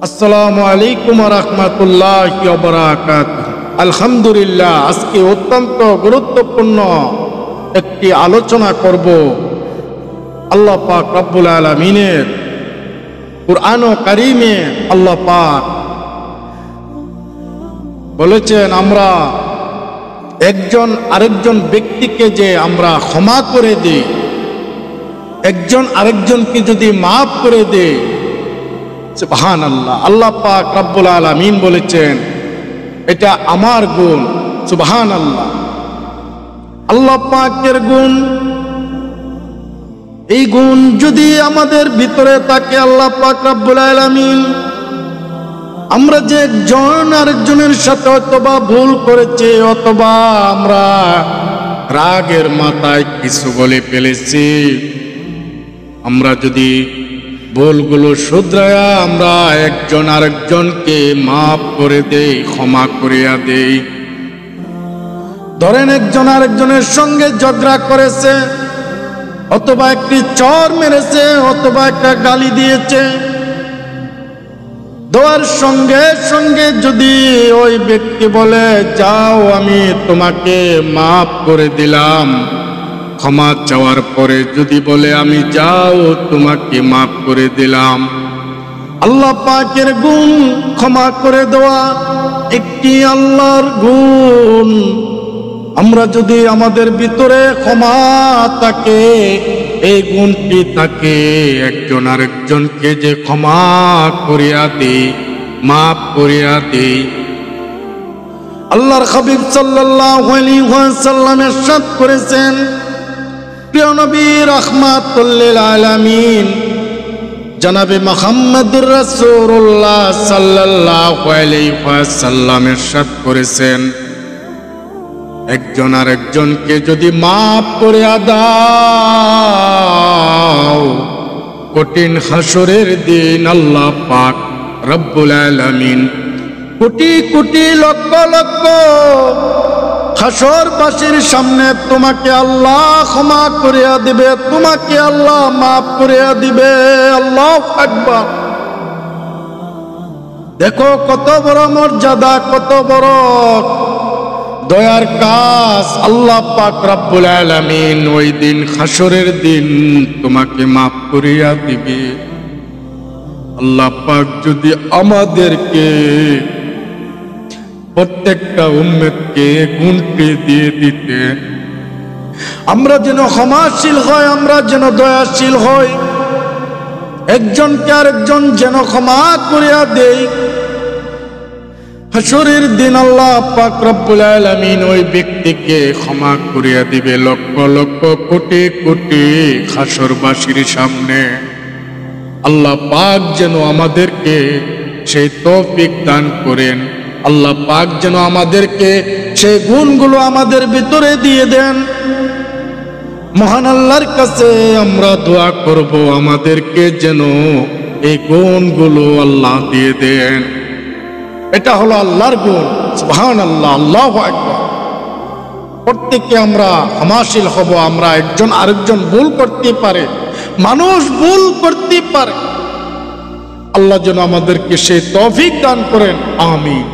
আসসালামু আলাইকুম ওয়া রাহমাতুল্লাহি ওয়া বারাকাতুহু। আলহামদুলিল্লাহ, আজকে অত্যন্ত গুরুত্বপূর্ণ একটি আলোচনা করব। আল্লাহ পাক রব্বুল আলামিনের কুরআন ও কারীমে আল্লাহ পাক বলেছেন, আমরা একজন আরেকজন ব্যক্তিকে যে আমরা ক্ষমা করে দিই, একজন আরেকজনকে যদি মাফ করে দেই, সুবহানাল্লাহ, আল্লাহ পাক রব্বুল আলামিন বলেছেন এটা আমার গুণ। সুবহানাল্লাহ, আল্লাহ পাকের গুণ। এই গুণ যদি আমাদের ভিতরে থাকে, আল্লাহ পাক রব্বুল আলামিন, আমরা যে একজন আরেকজনের সাথে অথবা ভুল করেছে, অথবা আমরা রাগের মাথায় কিছু বলে ফেলেছি, আমরা যদি ভুলগুলো শুধরায়া আমরা একজন আরেকজনকে মাফ করে দেই, ক্ষমা করিয়া দেই। ধরেন একজন আরেকজনের সঙ্গে ঝগড়া করেছে, অথবা একটি চর মেরেছে, অথবা একটা গালি দিয়েছে, দেওয়ার সঙ্গে সঙ্গে যদি ওই ব্যক্তি বলে যাও আমি তোমাকে মাফ করে দিলাম, ক্ষমা চাওয়ার পরে যদি বলে আমি যাও তোমাকে মাফ করে দিলাম, আল্লাহ পাকের গুণ ক্ষমা করে দেওয়া একটি আল্লাহর গুণ। আমরা যদি আমাদের ভিতরে ক্ষমা থাকে, এই গুণটি থাকে, একজন আরেকজনকে যে ক্ষমা করিয়া দেই, মাফ করিয়া দেই। আল্লাহর হাবিব সাল্লাল্লাহু আলাইহি ওয়াসাল্লাম ইরশাদ করেছেন, প্রিয় নবী রাহমাতুল লিল আলামিন জনাবে মুহাম্মদুর রাসূলুল্লাহ সাল্লাল্লাহু আলাইহি ওয়াসাল্লাম ইরশাদ করেছেন, একজন আরেকজনকে যদি মাফ করে দাও, কঠিন হাসরের দিন আল্লাহ পাক রব্বুল আলামিন কোটি কোটি লক্ষ লক্ষ হাসরবাসীর সামনে তোমাকে আল্লাহ ক্ষমা করিয়া দিবে, তোমাকে আল্লাহ মাফ করিয়া দিবে। আল্লাহু আকবার। দেখো কত বড় মর্যাদা, কত বড় দয়ার কাজ। আল্লাহ পাক রব্বুল আলামিন ওই দিন হাসরের দিন তোমাকে মাফ করিয়া দিবে। আল্লাহ পাক যদি আমাদেরকে প্রত্যেকটা উম্মতকে গুণটি দিয়ে দিতে, আমরা যেন ক্ষমাশীল হয়, আমরা যেন দয়াশীল হই, একজনকে আরেকজন যেন ক্ষমা করিয়া দেই। হাসরের দিন আল্লাহ পাক রব্বুল আলামিন ওই ব্যক্তিকে ক্ষমা করিয়া দিবে লক্ষ লক্ষ কোটি কোটি হাসরবাসীর সামনে। আল্লাহ পাক যেন আমাদেরকে সেই তৌফিক দান করেন, আল্লাহ পাক যেন আমাদেরকে সেই গুণগুলো আমাদের ভিতরে দিয়ে দেন। মহান আল্লাহর কাছে আমরা দোয়া করব, আমাদেরকে যেন এই গুণগুলো আল্লাহ দিয়ে দেন। এটা হলো আল্লাহর গুণ। সুবহানাল্লাহ, আল্লাহু আকবার। প্রত্যেককে আমরা ক্ষমাশীল হব। আমরা একজন আরেকজন ভুল করতে পারে, মানুষ ভুল করতে পারে। আল্লাহ যেন আমাদেরকে সেই তৌফিক দান করেন। আমিন।